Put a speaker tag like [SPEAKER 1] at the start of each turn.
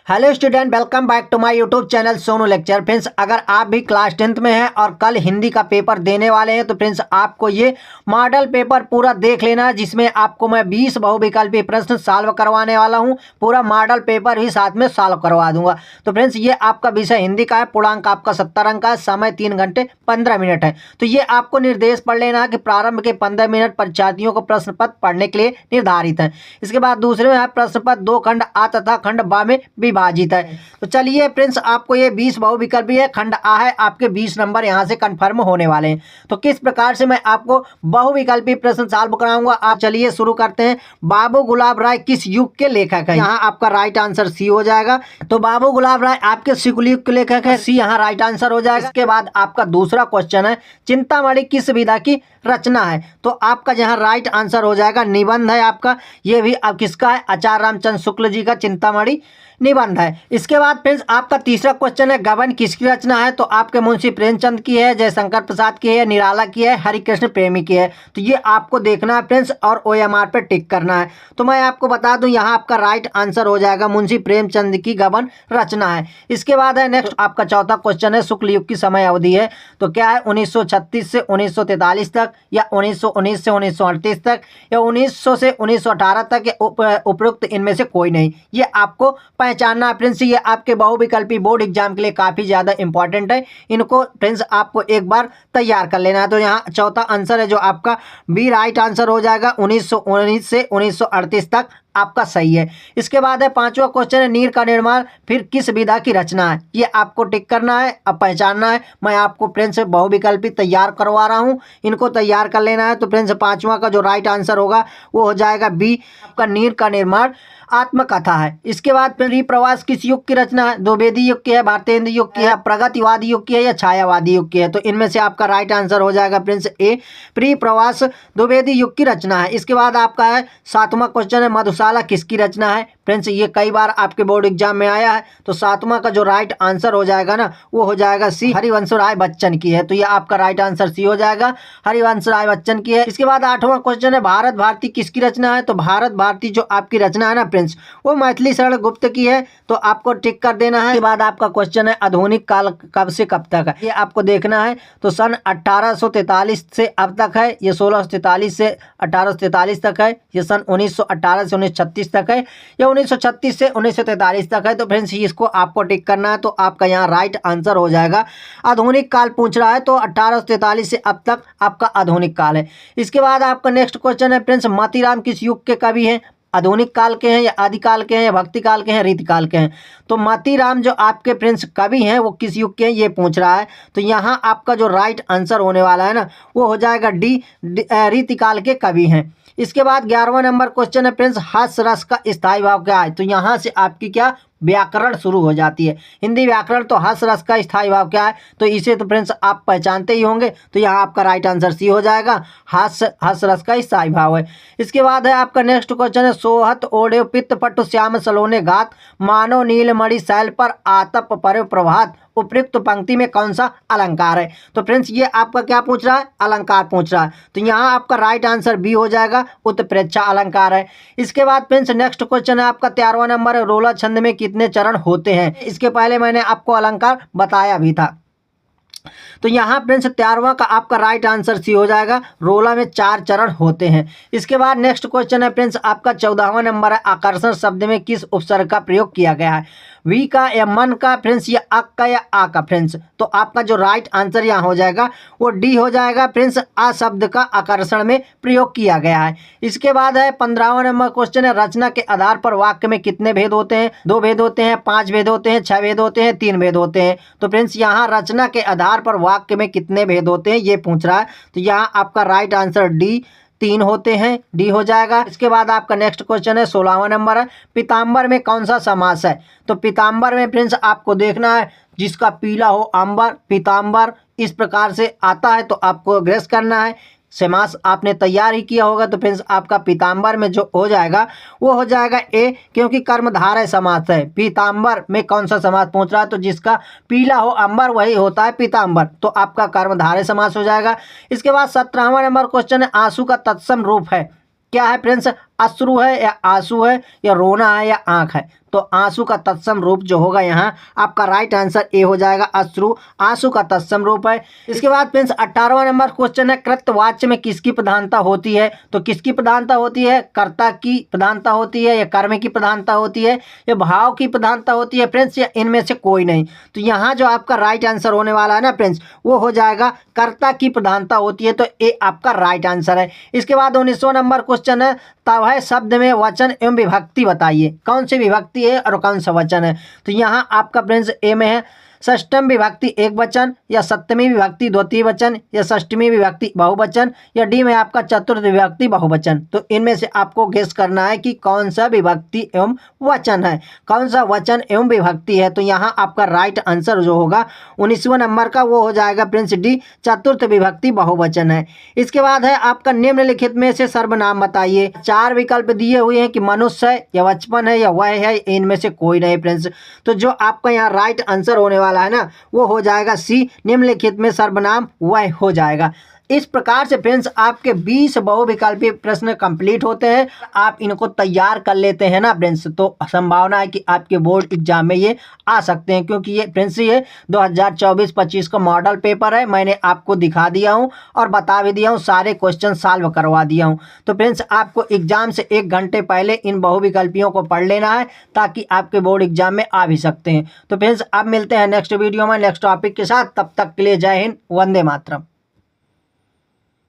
[SPEAKER 1] Hello student, welcome back to my YouTube channel Sonu lecture. Friends, अगर आप भी class 10th में हैं और कल हिंदी का पेपर देने वाले हैं तो फ्रेंड्स आपको ये मॉडल पेपर पूरा देख लेना है, जिसमें आपको मैं 20 बहुविकल्पी प्रश्न सॉल्व करवाने वाला हूं। पूरा मॉडल पेपर भी साथ में सॉल्व करवा दूंगा। तो फ्रेंड्स, ये आपका विषय हिंदी का है। पूर्णांक आपका 70 अंक का है। समय 3 घंटे 15 मिनट है। तो ये आपको निर्देश पढ़ लेना है कि प्रारंभ के 15 मिनट परीक्षार्थियों को प्रश्न पत्र पढ़ने के लिए निर्धारित है। इसके बाद दूसरे में है प्रश्न पत्र 2 खंड आ तथा खंड बा में विभाजित है। तो चलिए फ्रेंड्स, आपको ये 20 बहुविकल्पी है, खंड आ है, आपके 20 नंबर यहाँ से कंफर्म होने वाले हैं। तो किस प्रकार से मैं आपको बहुविकल्पी प्रश्न सॉल्व कराऊंगा, आप चलिए शुरू करते हैं। बाबू गुलाब राय किस युग के लेखक है? यहाँ आपका राइट आंसर सी हो जाएगा। तो बाबू गुलाब राय आपके शुक्ल युग के लेखक है, सी यहाँ राइट आंसर हो जाएगा। इसके बाद आपका दूसरा क्वेश्चन है, चिंतामणि किस विधा की रचना है? तो आपका जहाँ राइट आंसर हो जाएगा निबंध है आपका। ये भी अब किसका है? आचार्य रामचंद्र शुक्ल जी का चिंतामणि निबंध है। इसके बाद फ्रेंड्स आपका तीसरा क्वेश्चन है, गबन किसकी रचना है? तो आपके मुंशी प्रेमचंद की है, जयशंकर प्रसाद की है, निराला की है, हरिकृष्ण प्रेमी की है। तो ये आपको देखना है फ्रेंड्स और OMR पे टिक करना है। तो मैं आपको बता दूं, यहाँ आपका राइट आंसर हो जाएगा मुंशी प्रेमचंद की गबन रचना है। इसके बाद है नेक्स्ट आपका चौथा क्वेश्चन है, शुक्ल युग की समय अवधि है। तो क्या है? 1936 से 1943 तक, या 1919 से 1938 तक, या 1900 से 1918 तक, या उपरोक्त इनमें से कोई नहीं। ये आपको पहचानना है फ्रेंड्स। ये आपके बहुविकल्पी बोर्ड एग्जाम के लिए काफ़ी ज़्यादा इंपॉर्टेंट है। इनको फ्रेंड्स आपको एक बार तैयार कर लेना है। तो यहाँ चौथा आंसर है जो आपका बी राइट आंसर हो जाएगा। 1919 से 1938 तक आपका सही है। इसके बाद है पांचवा क्वेश्चन है, नीर का निर्माण फिर किस विधा की रचना है? ये आपको टिक करना है, अब पहचानना है। मैं आपको फ्रेंड्स बहुविकल्पी तैयार करवा रहा हूँ, इनको तैयार कर लेना है। तो फ्रेंड्स पांचवा का जो राइट आंसर होगा वो हो जाएगा बी, आपका नीर का निर्माण आत्मकथा है। इसके बाद फिर प्रवास किस युग की रचना है? द्विवेदी युग की है, भारतेंद्र युग की है, प्रगतिवादी युग की है, या छायावादी युग की है? तो इनमें से आपका राइट आंसर हो जाएगा फ्रेंड्स ए, प्री प्रवास द्विवेदी युग की रचना है। इसके बाद आपका है सातवां क्वेश्चन है, मधुशाला किसकी रचना है? फ्रेंड्स ये कई बार आपके बोर्ड एग्जाम में आया है। तो सातवां का जो राइट आंसर हो जाएगा ना वो हो जाएगा सी, हरिवंश राय बच्चन की है। तो ये आपका राइट आंसर सी हो जाएगा, हरिवंश राय बच्चन की है। इसके बाद आठवां क्वेश्चन है, भारत भारती किसकी रचना है? तो भारत भारती जो आपकी रचना है ना फ्रेंड्स, वो मैथिली शरण गुप्त की है। तो आपको टिक कर देना है। इसके बाद आपका क्वेश्चन है, आधुनिक काल कब से कब तक है? ये आपको देखना है। तो सन 1843 से अब तक है, ये 1643 से 1843 तक है, ये सन 1918 से 1936 तक है, या 1936 से 1943 तक है। तो फ्रेंड्स इसको आपको टिक करना है। तो आपका यहाँ राइट आंसर हो जाएगा, आधुनिक काल पूछ रहा है तो 1843 से अब तक आपका आधुनिक काल है। इसके बाद आपका नेक्स्ट क्वेश्चन है फ्रेंड्स, मोतीराम किस युग के कवि हैं? आधुनिक काल के हैं, या आदिकाल के हैं, या भक्ति काल के हैं, रीतिकाल के हैं? तो मोतीराम जो आपके फ्रेंड्स कवि हैं वो किस युग के हैं ये पूछ रहा है। तो यहाँ आपका जो राइट आंसर होने वाला है ना वो हो जाएगा डी, रीतिकाल के कवि हैं। इसके बाद 11वां नंबर क्वेश्चन है फ्रेंड्स, हास्य रस का स्थायी भाव क्या है? तो यहाँ से आपकी क्या व्याकरण शुरू हो जाती है, हिंदी व्याकरण। तो हास्य रस का स्थायी भाव क्या है? तो इसे तो फ्रेंड्स आप पहचानते ही होंगे। तो यहाँ आपका राइट आंसर सी हो जाएगा, हास्य रस का स्थायी भाव है। इसके बाद है आपका नेक्स्ट क्वेश्चन है, सोहत ओढ़े पित्त पटु श्याम सलोने घात, मानो नीलमणि शैल पर आतप पर प्रभात, उपयुक्त पंक्ति में कौन सा अलंकार है? तो फ्रेंड्स ये आपका क्या पूछ रहा है? अलंकार पूछ रहा है। तो यहाँ आपका राइट आंसर बी हो जाएगा, उत्प्रेक्षा अलंकार है। इसके बाद फ्रेंड्स नेक्स्ट क्वेश्चन है आपका 13वां नंबर है, रोला छंद में कितने चरण होते हैं? इसके पहले मैंने आपको अलंकार बताया भी था। तो यहाँ फ्रेंड्स 13वां का आपका राइट आंसर सी हो जाएगा, रोला में 4 चरण होते हैं। इसके बाद नेक्स्ट क्वेश्चन है फ्रेंड्स आपका 14वां नंबर है, आकर्षण शब्द में किस उपसर्ग का प्रयोग किया गया है? वी का, या मन का फ्रेंड्स, या अक का, या आ का फ्रेंड्स? तो आपका जो राइट आंसर यहाँ हो जाएगा वो डी हो जाएगा फ्रेंड्स, आ शब्द का आकर्षण में प्रयोग किया गया है। इसके बाद है 15वां नंबर क्वेश्चन है, रचना के आधार पर वाक्य में कितने भेद होते हैं? 2 भेद होते हैं, 5 भेद होते हैं, 6 भेद होते हैं, 3 भेद होते हैं? तो फ्रेंड्स यहाँ रचना के आधार पर वाक्य में कितने भेद होते हैं ये पूछ रहा है। तो यहाँ आपका राइट आंसर डी, 3 होते हैं, डी हो जाएगा। इसके बाद आपका नेक्स्ट क्वेश्चन है 16वां नंबर है, पीताम्बर में कौन सा समास है? तो पीताम्बर में फ्रेंड्स आपको देखना है, जिसका पीला हो अंबर, पीताम्बर, इस प्रकार से आता है। तो आपको ग्रेस करना है, समास आपने तैयार ही किया होगा। तो फ्रेंड्स आपका पीताम्बर में जो हो जाएगा वो हो जाएगा ए, क्योंकि कर्मधारय समास है। पीताम्बर में कौन सा समास पूछ रहा है? तो जिसका पीला हो अंबर वही होता है पीताम्बर। तो आपका कर्मधारय समास हो जाएगा। इसके बाद 17वां नंबर क्वेश्चन है, आंसू का तत्सम रूप है क्या है फ्रेंड्स? अश्रु है या आंसू है या रोना है या आंख है। तो आंसू का तत्सम रूप जो होगा यहाँ आपका राइट आंसर ए हो जाएगा, अश्रु आंसू का तत्सम रूप है। इसके बाद फ्रेंड्स 18वां नंबर क्वेश्चन है, कृतवाच्य में किसकी प्रधानता होती है? तो किसकी प्रधानता होती है? कर्ता की प्रधानता होती है या कर्म की प्रधानता होती है या भाव की प्रधानता होती है फ्रेंड्स, या इनमें से कोई नहीं? तो यहाँ जो आपका राइट आंसर होने वाला है ना फ्रेंड्स, वो हो जाएगा कर्ता की प्रधानता होती है। तो ए आपका राइट आंसर है। इसके बाद 19वां नंबर क्वेश्चन है, तब है शब्द में वचन एवं विभक्ति बताइए, कौन सी विभक्ति है और कौन सा वचन है? तो यहाँ आपका फ्रेंड्स ए में है षष्टम विभक्ति एक वचन या सप्तमी विभक्ति द्वितीय वचन या षष्टमी विभक्ति बहुवचन या डी में आपका चतुर्थ विभक्ति बहुवचन। तो इनमें से आपको गेस करना है कि कौन सा विभक्ति एवं वचन है, कौन सा वचन एवं विभक्ति है। तो यहाँ आपका राइट आंसर जो होगा 19वां नंबर का वो हो जाएगा फ्रेंड्स डी, चतुर्थ विभक्ति बहुवचन है। इसके बाद है आपका निम्नलिखित में से सर्वनाम बताइए। 4 विकल्प दिए हुए हैं कि मनुष्य है या बचपन है या वह है, इनमें से कोई नहीं फ्रेंड्स। तो जो आपका यहाँ राइट आंसर होने वाला है ना वो हो जाएगा सी, निम्नलिखित में सर्वनाम वह हो जाएगा। इस प्रकार से फ्रेंड्स आपके 20 बहुविकल्पीय प्रश्न कंप्लीट होते हैं। आप इनको तैयार कर लेते हैं ना फ्रेंड्स, तो संभावना है कि आपके बोर्ड एग्जाम में ये आ सकते हैं, क्योंकि ये फ्रेंड्स ये 2024-25 का मॉडल पेपर है। मैंने आपको दिखा दिया हूँ और बता भी दिया हूँ, सारे क्वेश्चन सॉल्व करवा दिया हूँ। तो फ्रेंड्स आपको एग्जाम से 1 घंटे पहले इन बहुविकल्पियों को पढ़ लेना है ताकि आपके बोर्ड एग्जाम में आ भी सकते हैं। तो फ्रेंड्स अब मिलते हैं नेक्स्ट वीडियो में नेक्स्ट टॉपिक के साथ। तब तक के लिए जय हिंद, वंदे मातरम।